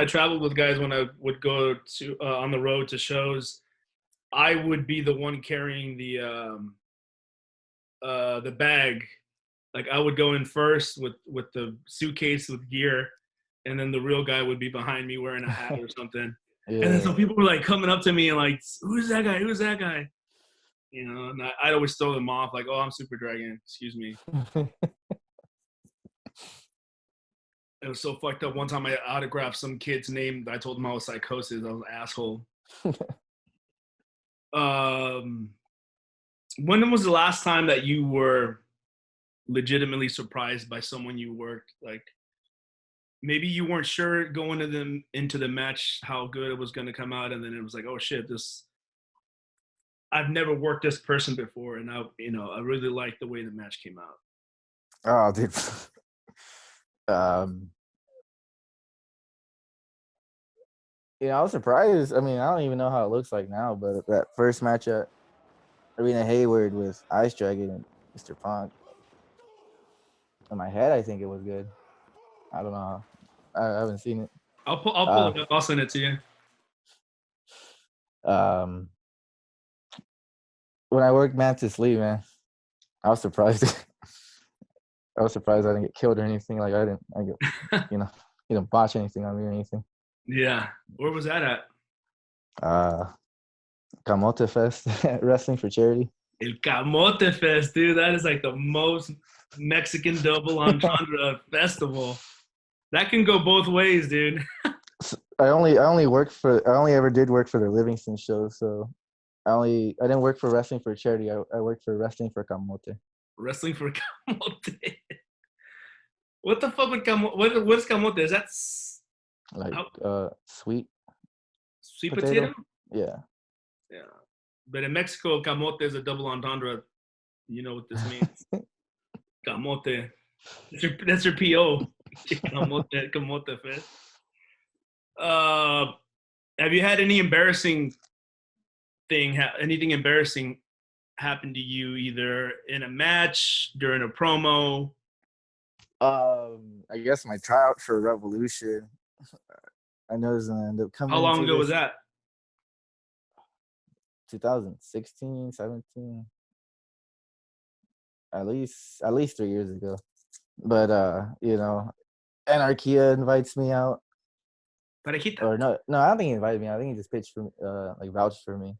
traveled with guys, when I would go to on the road to shows, I would be the one carrying the bag. Like I would go in first with the suitcase with gear, and then the real guy would be behind me wearing a hat or something. Yeah. And then some people were like coming up to me and like, who's that guy? Who's that guy? And I'd always throw them off like, oh, I'm Super Dragon. Excuse me. It was so fucked up. One time I autographed some kid's name. I told him I was Psicosis. I was an asshole. When was the last time that you were legitimately surprised by someone you worked? Like maybe you weren't sure going into the match how good it was going to come out, and then it was like, oh shit, I've never worked this person before, and I really liked the way the match came out. Oh, dude. I was surprised. I mean, I don't even know how it looks like now, but that first match at Arena Hayward with Ice Dragon and Mr. Punk, in my head, I think it was good. I don't know. I haven't seen it. I'll pull it up. I'll send it to you. When I worked Mantis Lee, man, I was surprised. I was surprised I didn't get killed or anything. Like I didn't botch anything on me or anything. Yeah. Where was that at? Camote Fest, wrestling for charity. El Camote Fest, dude. That is like the most Mexican double entendre festival. That can go both ways, dude. I only ever did work for the Livingston show, so I didn't work for wrestling for charity. I worked for wrestling for Camote. Wrestling for Camote. What the fuck with Camote? What is Camote? Is that like sweet potato? Yeah. Yeah. But in Mexico, Camote is a double entendre. You know what this means? Camote. That's your PO. Camote Fest. Have you had any embarrassing anything embarrassing happened to you either in a match, during a promo? I guess my tryout for Revolution. I know it's gonna end up How coming long into ago was this that? 2016, 17, at least 3 years ago. But Anarchia invites me out. Parejita. Or no, I don't think he invited me. I think he just pitched for me, like vouched for me.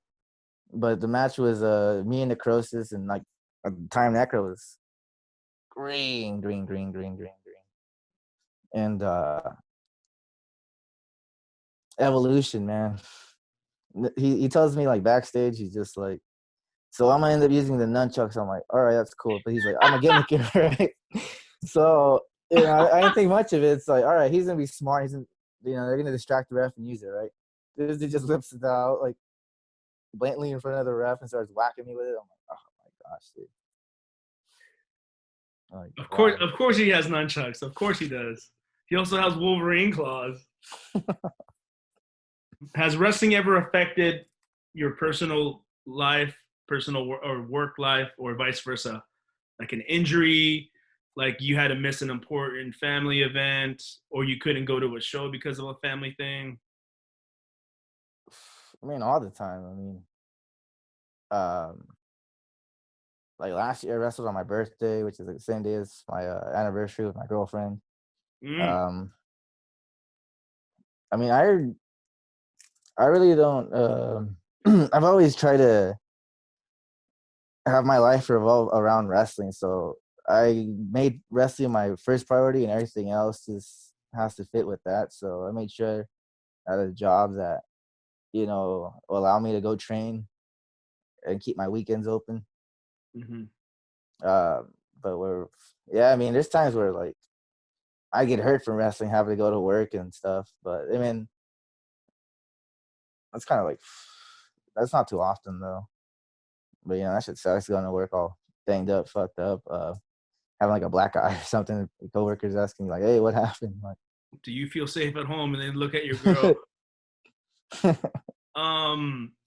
But the match was me and Necrosis, and like at the time Necro was green, and Evolution, man. He tells me like backstage, he's just like, so I'm gonna end up using the nunchucks. I'm like, all right, that's cool. But he's like, I'm a gimmick, right? So I didn't think much of it. It's like, all right, he's gonna be smart. They're gonna distract the ref and use it, right? This dude just whips it out like blatantly in front of the ref and starts whacking me with it. I'm like, oh my gosh, dude. Like, wow. Of course, he has nunchucks. Of course, he does. He also has Wolverine claws. Has wrestling ever affected your personal life, or work life, or vice versa? Like an injury, like you had to miss an important family event, or you couldn't go to a show because of a family thing? I mean, all the time. I mean, um, like last year, I wrestled on my birthday, which is like the same day as my anniversary with my girlfriend. Mm. Um, I mean, I really don't. I've always tried to have my life revolve around wrestling, so I made wrestling my first priority, and everything else just has to fit with that. So I made sure I had a job that will allow me to go train and keep my weekends open. Mm-hmm. Uh, but yeah, I mean, there's times where like I get hurt from wrestling, having to go to work and stuff. But I mean, that's kind of like that's not too often though. But that shit sucks going to work all banged up, fucked up, having like a black eye or something. The coworkers asking me like, "Hey, what happened?" Like, Do you feel safe at home? And then look at your girl.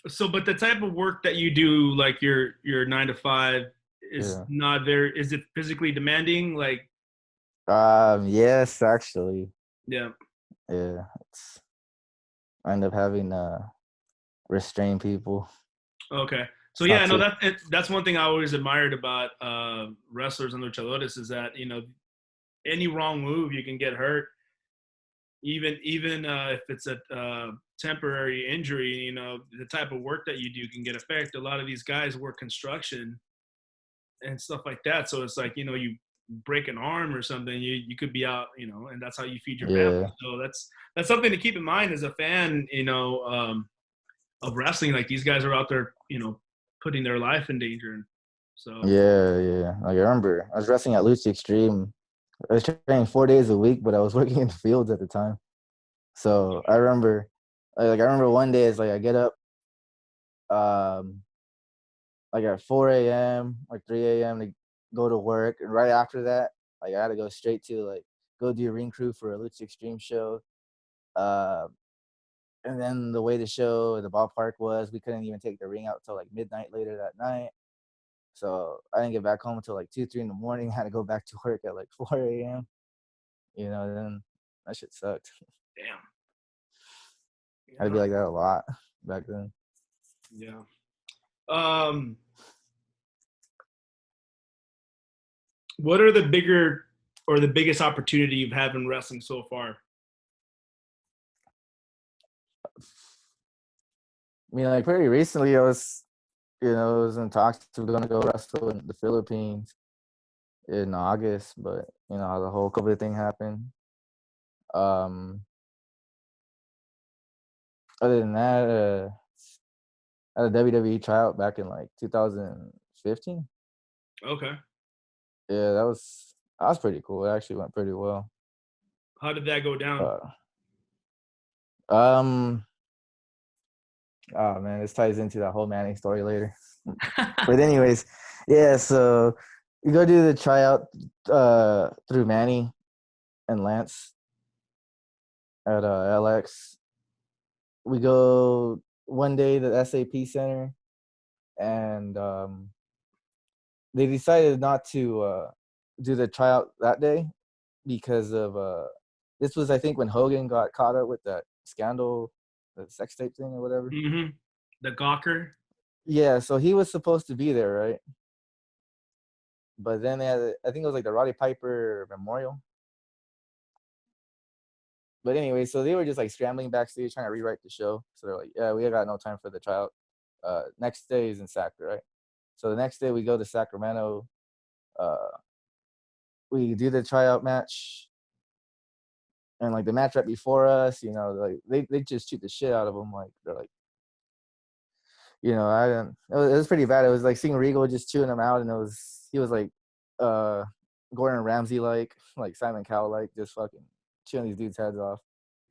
So, but the type of work that you do, like your 9 to 5, is yeah. not very. Is it physically demanding? Like, Yes, actually, yeah. yeah. I end up having restrain people. Okay. So It's not yeah, no, too. that's one thing I always admired about wrestlers and luchadores is that any wrong move you can get hurt. Even if it's a temporary injury, the type of work that you do can get affected. A lot of these guys work construction and stuff like that, so it's like you break an arm or something, you could be out, and that's how you feed your family. Yeah, So that's something to keep in mind as a fan, of wrestling. Like these guys are out there, putting their life in danger. And so yeah. Like I remember, I was wrestling at Lucha Extreme. I was training 4 days a week, but I was working in the fields at the time. So I remember, I remember one day it's like I get up, um, like at 4 a.m. or 3 a.m. to go to work, and right after that, like I had to go straight to like go do a ring crew for a Lucha Extreme show. Uh, and then the way the ballpark was, we couldn't even take the ring out till like midnight later that night. So I didn't get back home until like 2, 3 in the morning. I had to go back to work at like 4 a.m. Then that shit sucked. damn. I had to be like that a lot back then. Yeah. um what are the biggest opportunity you've had in wrestling so far? I mean, like pretty recently, I was in talks to gonna go wrestle in the Philippines in August, but the whole COVID thing happened. Um, Other than that, I had a WWE tryout back in like 2015. Okay. Yeah, that was pretty cool. It actually went pretty well. How did that go down? Uh, um, oh man, this ties into that whole Manning story later. But anyways, yeah. So we go do the tryout through Manny and Lance at LX. We go one day at the SAP Center, and they decided not to do the tryout that day because of this was, I think, when Hogan got caught up with that scandal, the sex tape thing or whatever. Mm-hmm. The Gawker. Yeah, so he was supposed to be there, right? But then they had, I think it was like the Roddy Piper Memorial. But anyway, so they were just like scrambling backstage trying to rewrite the show. So they're like, yeah, we got no time for the tryout. Next day is in Sac, right? So the next day we go to Sacramento. Uh, we do the tryout match. And like the match right before us, you know, like they just shoot the shit out of them. Like they're like, you know, I didn't. It was pretty bad. It was like seeing Regal just chewing him out, and he was like, Gordon Ramsay like Simon Cowell like, just fucking chewing these dudes' heads off.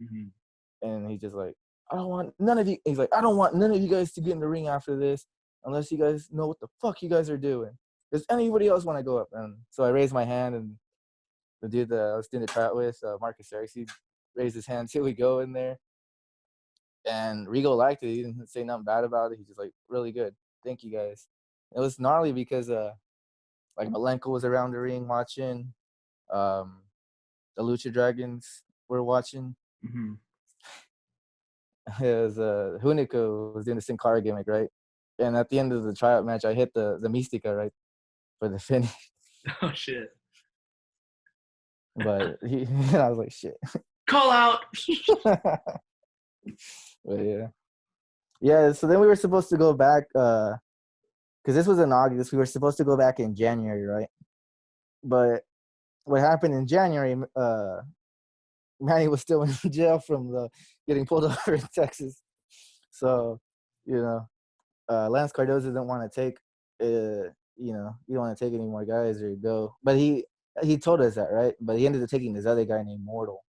Mm-hmm. And he's just like, I don't want none of you. He's like, I don't want none of you guys to get in the ring after this unless you guys know what the fuck you guys are doing. Does anybody else want to go up? And so I raised my hand, and the dude that I was doing the tryout with, Marcus Harris, he raised his hand till we go in there. And Regal liked it. He didn't say nothing bad about it. He's just like, really good. Thank you guys. It was gnarly because like Malenko was around the ring watching. The Lucha Dragons were watching. Mm-hmm. It was Hunico was doing the Sin Cara gimmick, right? And at the end of the tryout match, I hit the Mystica, right, for the finish. Oh shit! But I was like, shit. Call out. But yeah. So then we were supposed to go back because this was in August. We were supposed to go back in January, right? But what happened in January? Manny was still in jail from getting pulled over in Texas. So, you know, Lance Cardoza didn't want to take, you don't want to take any more guys or go. But he told us that, right? But he ended up taking this other guy named Mortal.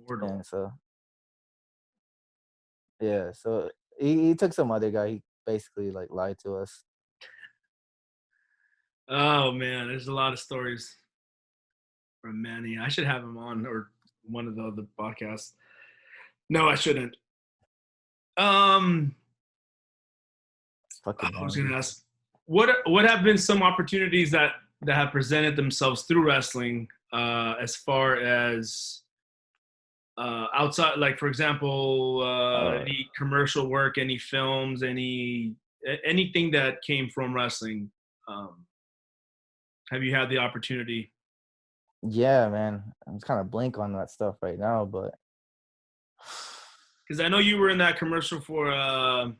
And so, yeah, so he took some other guy. He basically like lied to us. Oh man, there's a lot of stories from Manny. I should have him on or one of the other podcasts. No, I shouldn't. I was going to ask, what have been some opportunities that have presented themselves through wrestling, as far as outside, like for example, any commercial work, any films, anything that came from wrestling? Have you had the opportunity? Yeah, man, I'm kind of blank on that stuff right now, but because I know you were in that commercial for I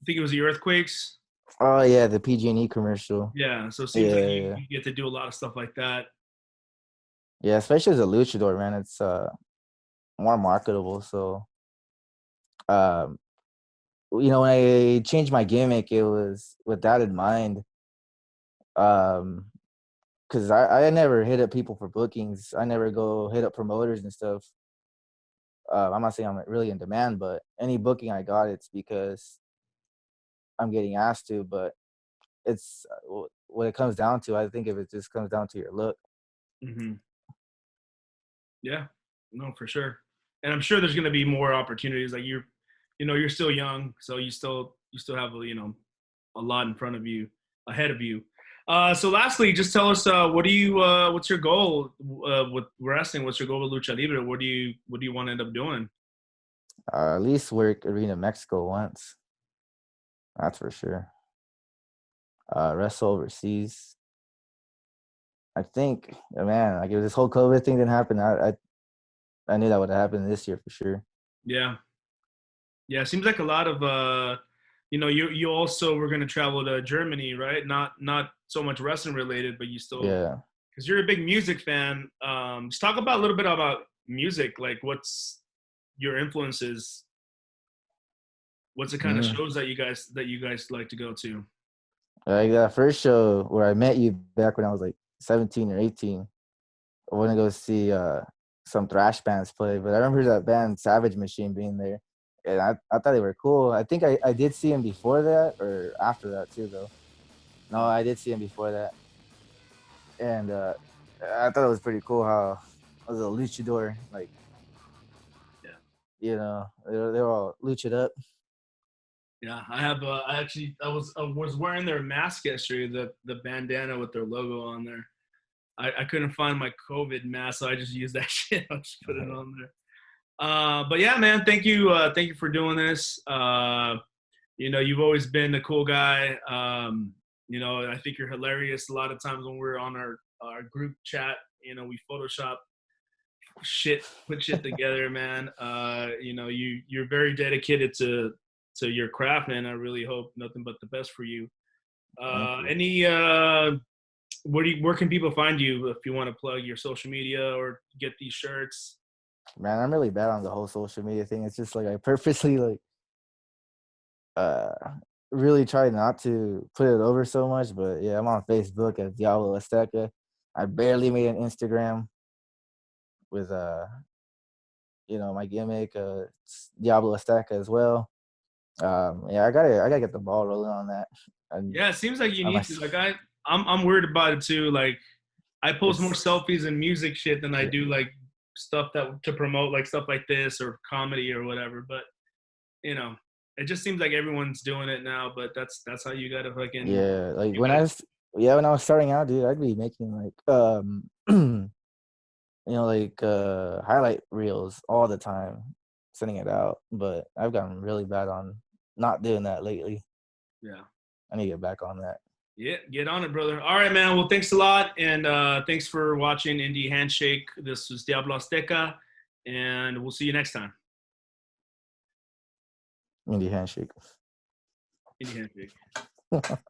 think it was the Earthquakes. Oh yeah, the PG&E commercial. Yeah, so it seems like you get to do a lot of stuff like that. Yeah, especially as a luchador, man, it's more marketable. So, when I changed my gimmick, it was with that in mind. Because I never hit up people for bookings. I never go hit up promoters and stuff. I'm not saying I'm really in demand, but any booking I got, it's because I'm getting asked to. But it's what it comes down to. I think if it just comes down to your look. Mm-hmm. Yeah, no, for sure. And I'm sure there's going to be more opportunities. Like you're still young, so you still have a lot in front of you, ahead of you. So lastly, just tell us what's your goal with wrestling? What's your goal with Lucha Libre? What do you want to end up doing? At least work Arena Mexico once. That's for sure. Wrestle overseas. I think, man, like if this whole COVID thing didn't happen, I knew that would have happened this year for sure. Yeah. Yeah, it seems like a lot of you also were going to travel to Germany, right? Not so much wrestling related, but you still, because you're a big music fan. Just talk about a little bit about music. Like, what's your influences? What's the kind of shows that you guys like to go to? Like that first show where I met you back when I was like 17 or 18, I want to go see some thrash bands play, but I remember that band Savage Machine being there, and I thought they were cool. I think I did see them before that or after that too, though. No, I did see them before that, and I thought it was pretty cool how I was a luchador, like, you know, they're all lucha'd up. Yeah, I have. I was wearing their mask yesterday, the bandana with their logo on there. I couldn't find my COVID mask, so I just used that shit. I just put it on there. But yeah, man, thank you for doing this. You've always been a cool guy. I think you're hilarious. A lot of times when we're on our group chat, we Photoshop put shit together, man. You're very dedicated to your craft, man. I really hope nothing but the best for you. Thank you. Where can people find you if you want to plug your social media or get these shirts? Man, I'm really bad on the whole social media thing. It's just like I purposely like uh really try not to put it over so much. But yeah, I'm on Facebook as Diablo Azteca. I barely made an Instagram with my gimmick, it's Diablo Azteca as well. Yeah, I gotta get the ball rolling on that. And Yeah, it seems like you I need might, to. Like I'm worried about it too. Like I post more it's selfies and music shit than I yeah, do like stuff that to promote like stuff like this or comedy or whatever. But you know, it just seems like everyone's doing it now. But that's how you gotta fucking yeah. Like you gotta. when I was starting out, dude, I'd be making like highlight reels all the time, sending it out. But I've gotten really bad on not doing that lately. Yeah. I need to get back on that. Yeah, get on it, brother. All right, man. Well, thanks a lot, and thanks for watching Indy Handshake. This was Diablo Azteca, and we'll see you next time. Indy Handshake. Indy Handshake.